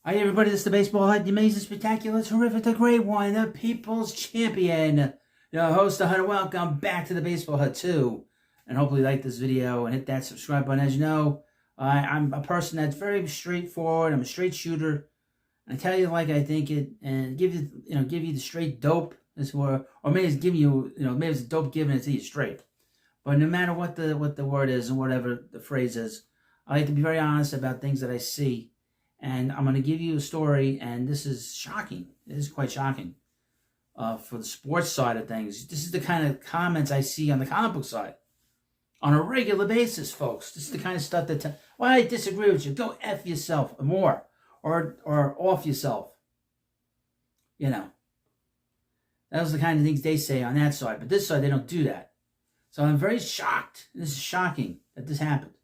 Hi everybody, this is the Baseball Hut, the amazing, spectacular, terrific, the great one, the people's champion, your host, the Hut. Welcome back to the Baseball Hut 2. And hopefully you like this video and hit that subscribe button. As you know, I'm a person that's very straightforward. I'm a straight shooter. I tell you like I think it, and give you the straight dope, or maybe it's giving you, maybe it's dope giving it to you straight. But no matter what the word is and whatever the phrase is, I like to be very honest about things that I see. And I'm going to give you a story, and this is shocking. This is quite shocking for the sports side of things. This is the kind of comments I see on the comic book side on a regular basis, folks. This is the kind of stuff that, well, I disagree with you. Go F yourself more, or off yourself. That was the kind of things they say on that side. But this side, they don't do that. So I'm very shocked. This is shocking that this happened.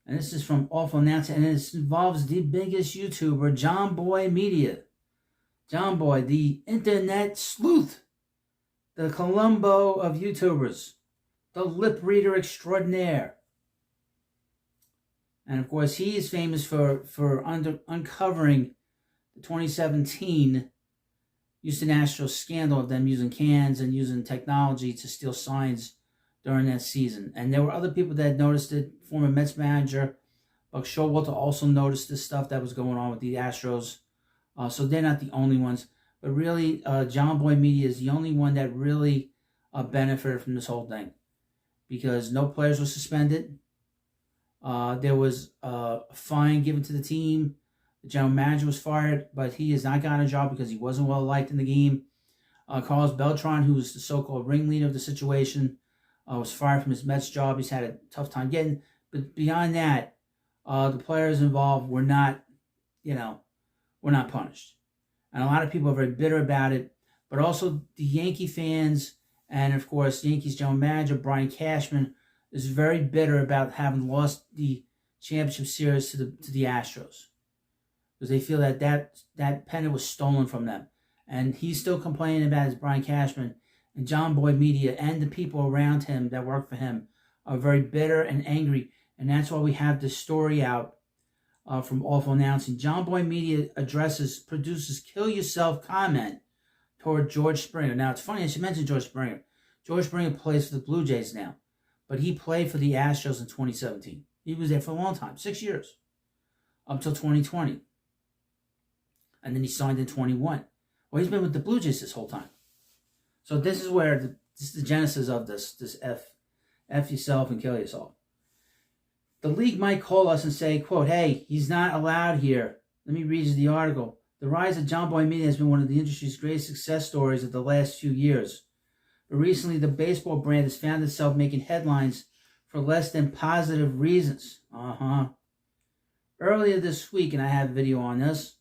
And this is from Awful Announcement, and it involves the biggest YouTuber, Jomboy Media. Jomboy, the internet sleuth, the Columbo of YouTubers, the lip reader extraordinaire. And of course, he is famous for uncovering the 2017 Houston Astros scandal of them using cans and using technology to steal signs during that season. And there were other people that had noticed it. Former Mets manager Buck Showalter also noticed this stuff that was going on with the Astros. So they're not the only ones. But really, Jomboy Media is the only one that really benefited from this whole thing. Because no players were suspended. There was a fine given to the team. The general manager was fired, but he has not gotten a job because he wasn't well liked in the game. Carlos Beltran, who was the so-called ringleader of the situation, was fired from his Mets job. He's had a tough time getting. But beyond that, the players involved were not, were not punished. And a lot of people are very bitter about it. But also the Yankee fans, and of course, Yankees general manager Brian Cashman is very bitter about having lost the championship series to the Astros, because they feel that pennant was stolen from them. And he's still complaining about his Brian Cashman. And Jomboy Media and the people around him that work for him are very bitter and angry. And that's why we have this story out from Awful Announcing. Jomboy Media produces kill yourself comment toward George Springer. Now, it's funny I should mention George Springer. George Springer plays for the Blue Jays now. But he played for the Astros in 2017. He was there for a long time, 6 years, up until 2020. And then he signed in 21. Well, he's been with the Blue Jays this whole time. So this is where this is the genesis of this F yourself and kill yourself. The league might call us and say, quote, hey, he's not allowed here. Let me read you the article. The rise of Jomboy Media has been one of the industry's greatest success stories of the last few years. But recently, the baseball brand has found itself making headlines for less than positive reasons. Earlier this week, and I have a video on this,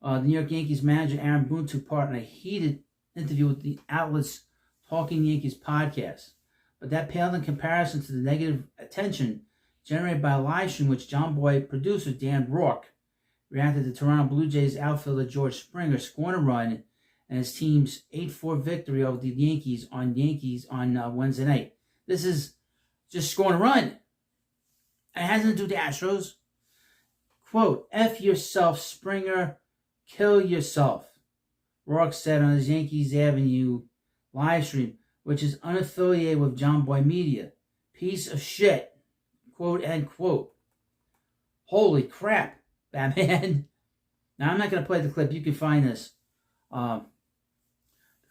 the New York Yankees manager Aaron Boone took part in a heated interview with the outlet's Talking Yankees podcast. But that paled in comparison to the negative attention generated by a live stream which Jomboy producer Dan Rourke reacted to Toronto Blue Jays outfielder George Springer scoring a run and his team's 8-4 victory over the Yankees on Wednesday night. This is just scoring a run. It has nothing to do with the Astros. Quote, F yourself, Springer, kill yourself, Rourke said on his Yankees Avenue live stream, which is unaffiliated with Jomboy Media. Piece of shit. Quote, end quote. Holy crap, Batman. Now, I'm not going to play the clip. You can find this. The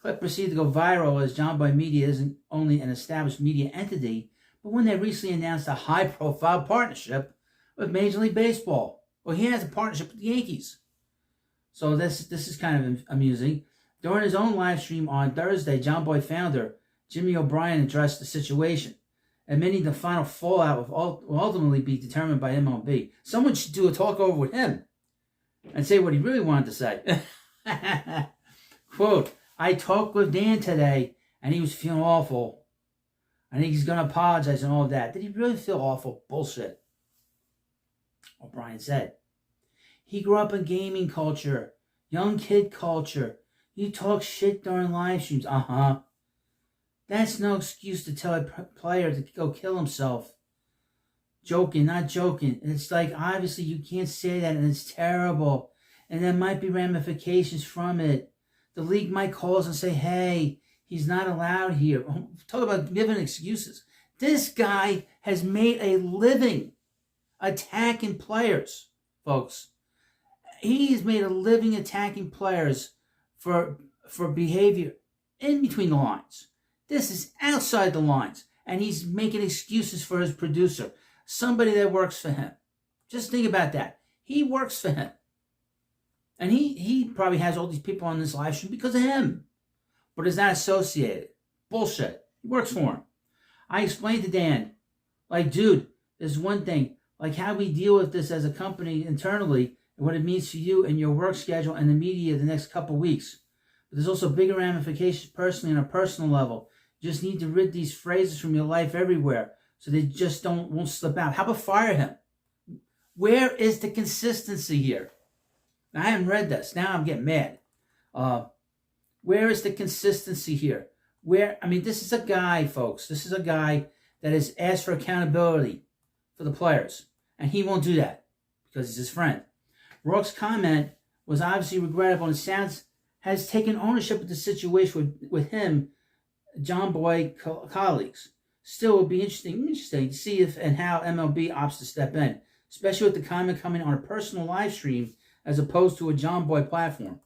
clip proceeded to go viral as Jomboy Media isn't only an established media entity, but when they recently announced a high-profile partnership with Major League Baseball. Well, he has a partnership with the Yankees. So this is kind of amusing. During his own live stream on Thursday, Jomboy founder Jimmy O'Brien addressed the situation, admitting the final fallout will ultimately be determined by MLB. Someone should do a talkover with him and say what he really wanted to say. Quote, I talked with Dan today, and he was feeling awful. I think he's going to apologize and all of that. Did he really feel awful? Bullshit. O'Brien said. He grew up in gaming culture, young kid culture. He talks shit during live streams. That's no excuse to tell a player to go kill himself. joking, not joking. And it's like, obviously, you can't say that, and it's terrible. And there might be ramifications from it. The league might call us and say, hey, he's not allowed here. Talk about giving excuses. This guy has made a living attacking players, folks. He's made a living attacking players for behavior in between the lines. This is outside the lines. And he's making excuses for his producer, somebody that works for him. Just think about that. He works for him. And he probably has all these people on this live stream because of him. But is not associated. Bullshit. He works for him. I explained to Dan, like, dude, there's one thing. Like, how we deal with this as a company internally and what it means for you and your work schedule and the media the next couple weeks. But there's also bigger ramifications personally on a personal level. You just need to rid these phrases from your life everywhere so they just won't slip out. How about fire him? Where is the consistency here? Now, I haven't read this. Now I'm getting mad. Where is the consistency here? This is a guy, folks. This is a guy that has asked for accountability for the players. And he won't do that because he's his friend. Rourke's comment was obviously regrettable and sounds has taken ownership of the situation with him, Jomboy colleagues. Still, it would be interesting to see if and how MLB opts to step in, especially with the comment coming on a personal live stream as opposed to a Jomboy platform.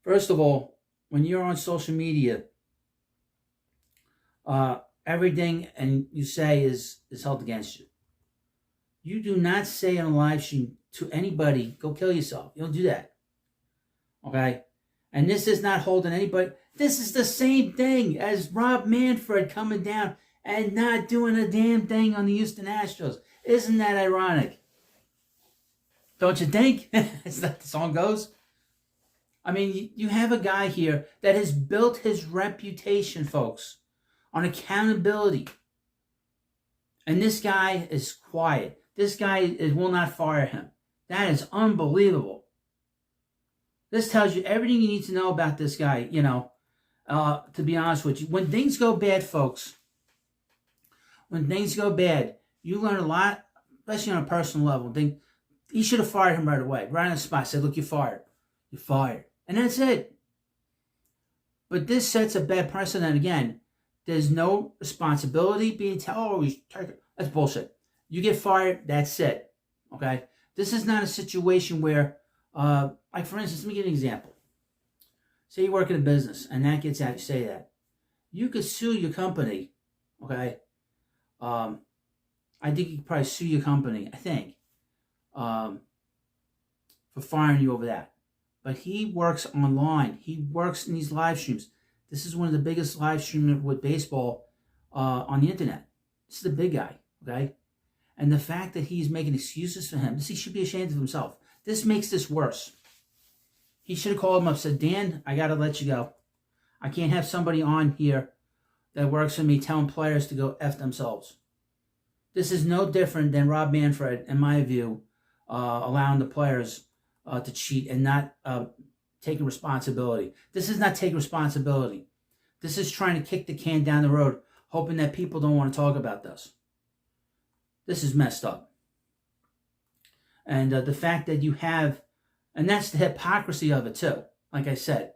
First of all, when you're on social media, everything and you say is held against you. You do not say on a live stream to anybody, go kill yourself. You don't do that. Okay? And this is not holding anybody. This is the same thing as Rob Manfred coming down and not doing a damn thing on the Houston Astros. Isn't that ironic? Don't you think? Is that the song goes? I mean, you have a guy here that has built his reputation, folks, on accountability. And this guy is quiet. This guy will not fire him. That is unbelievable. This tells you everything you need to know about this guy, to be honest with you. When things go bad, folks, when things go bad, you learn a lot, especially on a personal level. He should have fired him right away, right on the spot. Said, look, you're fired. You're fired. And that's it. But this sets a bad precedent again. There's no responsibility being that's bullshit. You get fired, that's it. Okay? This is not a situation where, like for instance, let me give you an example. Say you work in a business and that gets out, you say that. You could sue your company, okay? I think you could probably sue your company, for firing you over that. But he works online. He works in these live streams. This is one of the biggest live streamers with baseball on the internet. This is the big guy, okay? And the fact that he's making excuses for him, he should be ashamed of himself. This makes this worse. He should have called him up, said, Dan, I got to let you go. I can't have somebody on here that works for me telling players to go F themselves. This is no different than Rob Manfred, in my view, allowing the players to cheat and not taking responsibility. This is not taking responsibility. This is trying to kick the can down the road, hoping that people don't want to talk about this. This is messed up. And the fact that you have, and that's the hypocrisy of it too. Like I said,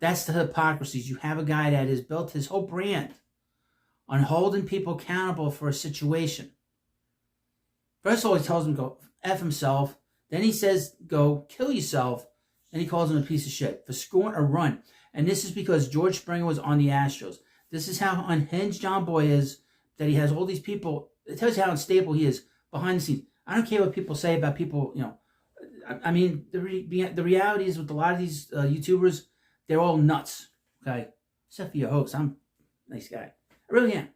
that's the hypocrisy. You have a guy that has built his whole brand on holding people accountable for a situation. First of all, he tells them go F himself. Then he says go kill yourself. And he calls him a piece of shit for scoring a run. And this is because George Springer was on the Astros. This is how unhinged Jomboy is, that he has all these people. It tells you how unstable he is behind the scenes. I don't care what people say about people, I mean, the reality is with a lot of these YouTubers, they're all nuts, okay? Except for your host. I'm a nice guy. I really am.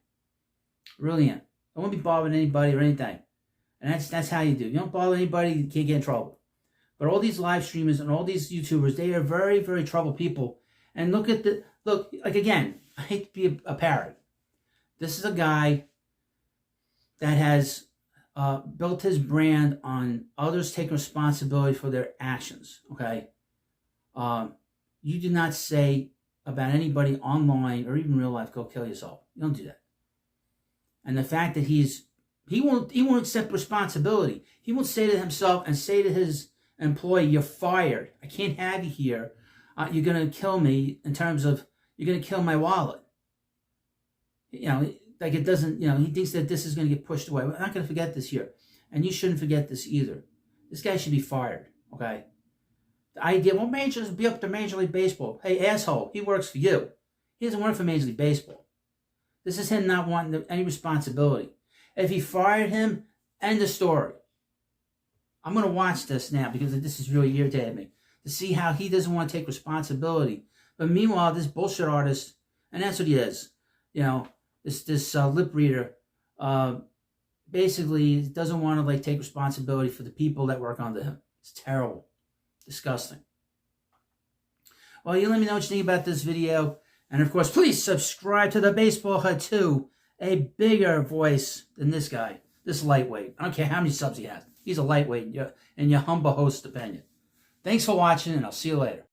I really am. I won't be bothering anybody or anything. And that's how you do. You don't bother anybody, you can't get in trouble. But all these live streamers and all these YouTubers, they are very, very troubled people. And look, again, I hate to be a parrot. This is a guy that has built his brand on others taking responsibility for their actions, okay? You do not say about anybody online or even real life, go kill yourself. You don't do that. And the fact that he's He won't accept responsibility. He won't say to himself and say to his employee, "You're fired. I can't have you here. You're going to kill me in terms of you're going to kill my wallet." Like it doesn't, he thinks that this is going to get pushed away. We're not going to forget this here. And you shouldn't forget this either. This guy should be fired, okay? The idea, well, be up to Major League Baseball. Hey, asshole, he works for you. He doesn't work for Major League Baseball. This is him not wanting any responsibility. If he fired him, end the story. I'm going to watch this now because this is really irritating me to see how he doesn't want to take responsibility. But meanwhile, this bullshit artist, and that's what he is, this lip reader, basically doesn't want to take responsibility for the people that work under him. It's terrible, disgusting. Well, you let me know what you think about this video. And of course, please subscribe to the Baseball Hut 2, a bigger voice than this guy, this lightweight. I don't care how many subs he has. He's a lightweight in your humble host's opinion. Thanks for watching, and I'll see you later.